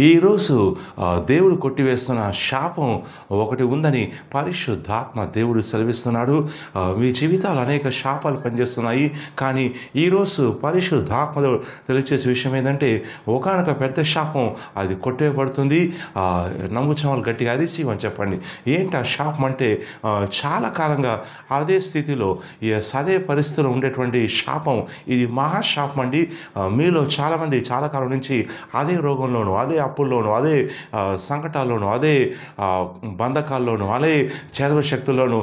ఈరోజు దేవుడు కొట్టివేస్తున్న శాపం ఒకటి ఉందని పరిశుద్ధాత్మ దేవుడు సెలవిస్తున్నాడు. మీ జీవితాలు అనేక శాపాలు పనిచేస్తున్నాయి. కానీ ఈరోజు పరిశుద్ధాత్మ తెలియచేసే విషయం ఏంటంటే ఒకానొక పెద్ద శాపం అది కొట్టివేయబడుతుంది. నమ్ముచిన వాళ్ళు గట్టిగా అరిసి అని చెప్పండి. ఏంటి ఆ శాపం అంటే చాలా కాలంగా అదే స్థితిలో అదే పరిస్థితిలో ఉండేటువంటి శాపం. ఇది మహాశాపం అండి. మీలో చాలామంది చాలా కాలం నుంచి అదే రోగంలోనూ, అదే అప్పుల్లోనూ, అదే సంకటాల్లోనూ, అదే బంధకాల్లోనూ, అదే చేదవ శక్తుల్లోనూ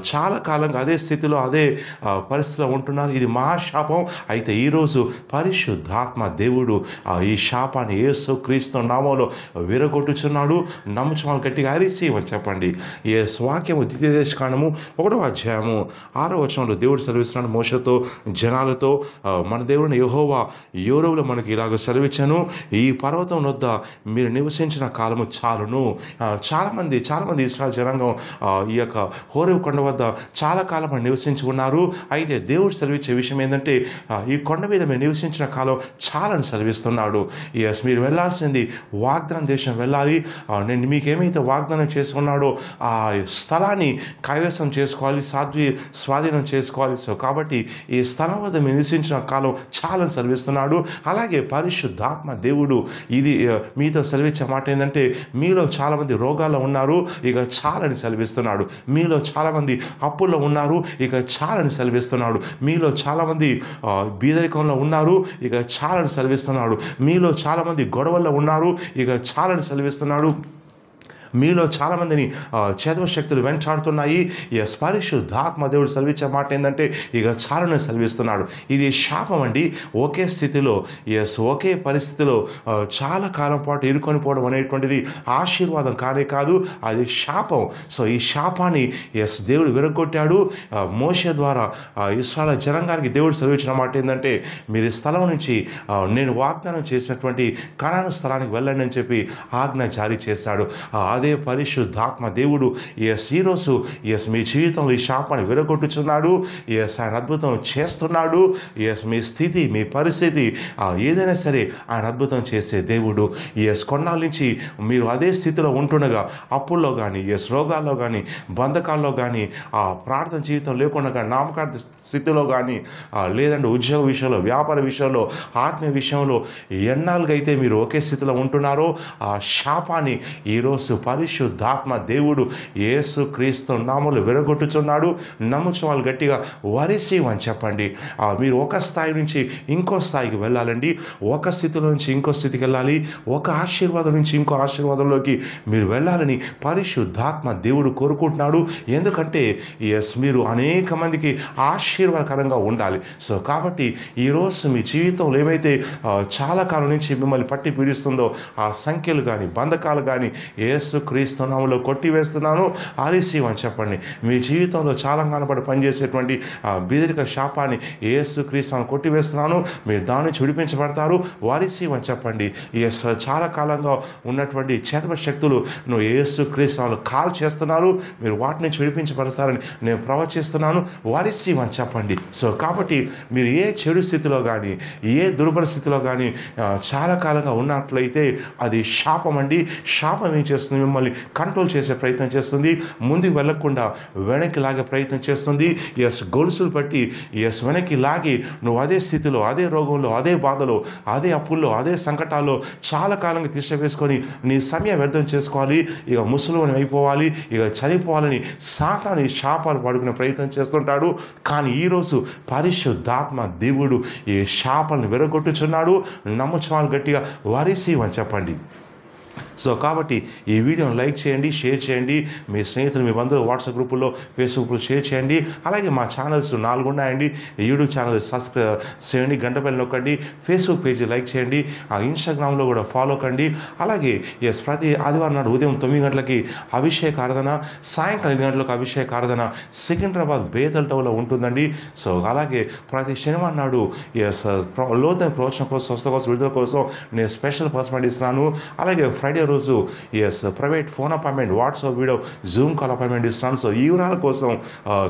చాలా కాలంగా అదే స్థితిలో, అదే పరిస్థితిలో ఉంటున్నారు. ఇది మహాశాపం. అయితే ఈరోజు పరిశుద్ధాత్మ దేవుడు ఈ శాపాన్ని యేసు క్రీస్తు నామములో విరగొట్టుచున్నాడు. నమ్ముచున్న గట్టిగా అరిసి అని చెప్పండి. ఈ వాక్యము ద్వితీయోపదేశకాండము 1వ అధ్యాయము 6వ వచనంలో దేవుడు సెలవిస్తున్నాడు మోషేతో, జనాలతో. మన దేవుడిని యెహోవా యోరేములో మనకి ఇలాగ సెలవిచ్చాను, ఈ పర్వతం వద్ద మీరు నివసించిన కాలము చాలును. చాలామంది ఇశ్రాయేలు జనాంగం ఈ యొక్క హోరేబు కొండ వద్ద చాలా కాలం నివసించి ఉన్నారు. అయితే దేవుడు సెలవిచ్చే విషయం ఏంటంటే ఈ కొండ మీద మీరు నివసించిన కాలం చాలని సెలవిస్తున్నాడు. మీరు వెళ్ళాల్సింది వాగ్దాన దేశం వెళ్ళాలి. నేను మీకేమైతే వాగ్దానం చేసుకున్నాడో ఆ స్థలాన్ని కైవసం చేసుకోవాలి, స్వాధీనం చేసుకోవాలి. సో కాబట్టి ఈ స్థలం వద్ద మీరు నివసించిన కాలం చాలని సెలవిస్తున్నాడు. అలాగే పరిశుద్ధాత్మ దేవుడు ఇది మీతో సెలవిచ్చే మాట ఏంటంటే మీలో చాలామంది రోగాల్లో ఉన్నారు, ఇక చాలని సెలవిస్తున్నాడు. మీలో చాలామంది అప్పుల్లో ఉన్నారు, ఇక చాలని సెలవిస్తున్నాడు. మీలో చాలామంది బీదరికంలో ఉన్నారు, ఇక చాలని సెలవిస్తున్నాడు. మీలో చాలామంది గొడవల్లో ఉన్నారు, ఇక చాలని సెలవిస్తున్నాడు. మీలో చాలామందిని చేదవ శక్తులు వెంటాడుతున్నాయి. పరిశుద్ధాత్మ దేవుడు సెలవిచ్చే మాట ఏంటంటే ఇక చాలని సెలవిస్తున్నాడు. ఇది శాపం అండి. ఒకే స్థితిలో ఒకే పరిస్థితిలో చాలా కాలం పాటు ఇరుకొని పోవడం అనేటువంటిది ఆశీర్వాదం కానే కాదు, అది శాపం. సో ఈ శాపాన్ని దేవుడు విరగొట్టాడు మోషే ద్వారా. ఇశ్రాయేలు జనాంగానికి దేవుడు సెలవిచ్చిన మాట ఏంటంటే మీరు ఈ స్థలం నుంచి నేను వాగ్దానం చేసినటువంటి కనాను స్థలానికి వెళ్ళండి అని చెప్పి ఆజ్ఞ జారీ చేశాడు. అదే పరిశుద్ధాత్మ దేవుడు ఈరోజు మీ జీవితంలో ఈ శాపాన్ని విరగొట్టుచున్నాడు. ఆయన అద్భుతం చేస్తున్నాడు. మీ స్థితి, మీ పరిస్థితి ఏదైనా సరే ఆయన అద్భుతం చేసే దేవుడు. కొన్నాళ్ళ నుంచి మీరు అదే స్థితిలో ఉంటుండగా అప్పుల్లో కానీ, రోగాల్లో కానీ, బంధకాల్లో కానీ, ప్రార్థన జీవితం లేకుండా కానీ, నామకార్థ స్థితిలో కానీ, లేదంటే ఉద్యోగ విషయంలో, వ్యాపార విషయంలో, ఆత్మీయ విషయంలో ఎన్నాళ్ళుగా అయితే మీరు ఒకే స్థితిలో ఉంటున్నారో ఆ శాపాన్ని ఈరోజు పరిశుద్ధాత్మ దేవుడు యేసు క్రీస్తు నామములో విరగొట్టుచున్నాడు. నమ్ముచున్న వాళ్ళు గట్టిగా వరిసి అని చెప్పండి. మీరు ఒక స్థాయి నుంచి ఇంకో స్థాయికి వెళ్ళాలండి. ఒక స్థితిలో నుంచి ఇంకో స్థితికి వెళ్ళాలి. ఒక ఆశీర్వాదం నుంచి ఇంకో ఆశీర్వాదంలోకి మీరు వెళ్ళాలని పరిశుద్ధాత్మ దేవుడు కోరుకుంటున్నాడు. ఎందుకంటే మీరు అనేక మందికి ఆశీర్వాదకరంగా ఉండాలి. సో కాబట్టి ఈరోజు మీ జీవితంలో ఏమైతే చాలా కాలం నుంచి మిమ్మల్ని పట్టి పీడిస్తుందో ఆ సంఖ్యలు కానీ, బంధకాలు కానీ యేసు క్రీస్తు నామములో కొట్టివేస్తున్నాను. అరిసి అని చెప్పండి. మీ జీవితంలో చాలా కాలపాటు పనిచేసేటువంటి బీదరిక శాపాన్ని యేసు క్రీస్తును కొట్టివేస్తున్నాను. మీరు దాని నుంచి విడిపించబడతారు. వారిసి అని చెప్పండి. చాలా కాలంగా ఉన్నటువంటి చేతవ శక్తులు నువ్వు యేసు క్రీస్తును కాల్ చేస్తున్నారు, మీరు వాటి నుంచి విడిపించబడతారని నేను ప్రవచిస్తున్నాను. వారిసి అని చెప్పండి. సో కాబట్టి మీరు ఏ చెడు స్థితిలో కానీ, ఏ దుర్బల స్థితిలో కానీ చాలా కాలంగా ఉన్నట్లయితే అది శాపం అండి. శాపం ఏం చేస్తుంది? మిమ్మల్ని కంట్రోల్ చేసే ప్రయత్నం చేస్తుంది. ముందుకు వెళ్ళకుండా వెనక్కి లాగే ప్రయత్నం చేస్తుంది. గొలుసులు పట్టి వెనక్కి లాగి నువ్వు అదే స్థితిలో, అదే రోగంలో, అదే బాధలో, అదే అప్పుల్లో, అదే సంకటాల్లో చాలా కాలంగా తీసివేసుకొని నీ సమయం వ్యర్థం చేసుకోవాలి, ఇక ముసలిని అయిపోవాలి, ఇక చనిపోవాలని సాతాను శాపాలు పడుకునే ప్రయత్నం చేస్తుంటాడు. కానీ ఈరోజు పరిశుద్ధాత్మ దేవుడు ఈ శాపాలను విరగొట్టుచున్నాడు. నమ్ముచున్న గట్టిగా వరిసి అని చెప్పండి. సో కాబట్టి ఈ వీడియోని లైక్ చేయండి, షేర్ చేయండి. మీ స్నేహితులు, మీ బంధువులు వాట్సాప్ గ్రూపుల్లో, ఫేస్బుక్లో షేర్ చేయండి. అలాగే మా ఛానల్స్ 4 ఉన్నాయండి. యూట్యూబ్ ఛానల్ సబ్స్క్రైబ్ చేయండి, గంట బెల్ నొక్కండి. ఫేస్బుక్ పేజీ లైక్ చేయండి, ఇన్స్టాగ్రామ్లో కూడా ఫాలో కండి. అలాగే ప్రతి ఆదివారం నాడు ఉదయం 9 గంటలకి అభిషేక ఆరాధన, సాయంకాలం 8 గంటలకు అభిషేక ఆరాధన సికింద్రాబాద్ బేతల్ టౌన్లో ఉంటుందండి. సో అలాగే ప్రతి శనివారం నాడు లోతైన ప్రవచనం కోసం, స్వస్థ కోసం, విడుదల కోసం నేను స్పెషల్ పర్సమెంట్ ఇస్తున్నాను. అలాగే ఫ్రైడే రోజు private phone appointment, WhatsApp video, Zoom call appointment ఇస్తున్నాను. సో ఈ వివరాల కోసం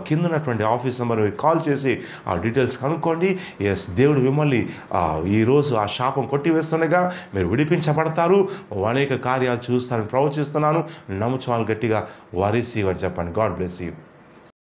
కింద ఉన్నటువంటి ఆఫీస్ నెంబర్ కాల్ చేసి ఆ డీటెయిల్స్ కనుక్కోండి. దేవుడు మిమ్మల్ని ఈరోజు ఆ శాపం కొట్టివేస్తుండగా మీరు విడిపించబడతారు, అనేక కార్యాలు చూస్తారని ప్రవచిస్తున్నాను. నమ్ముచు వాళ్ళు గట్టిగా వరీసి అని చెప్పండి. God bless you.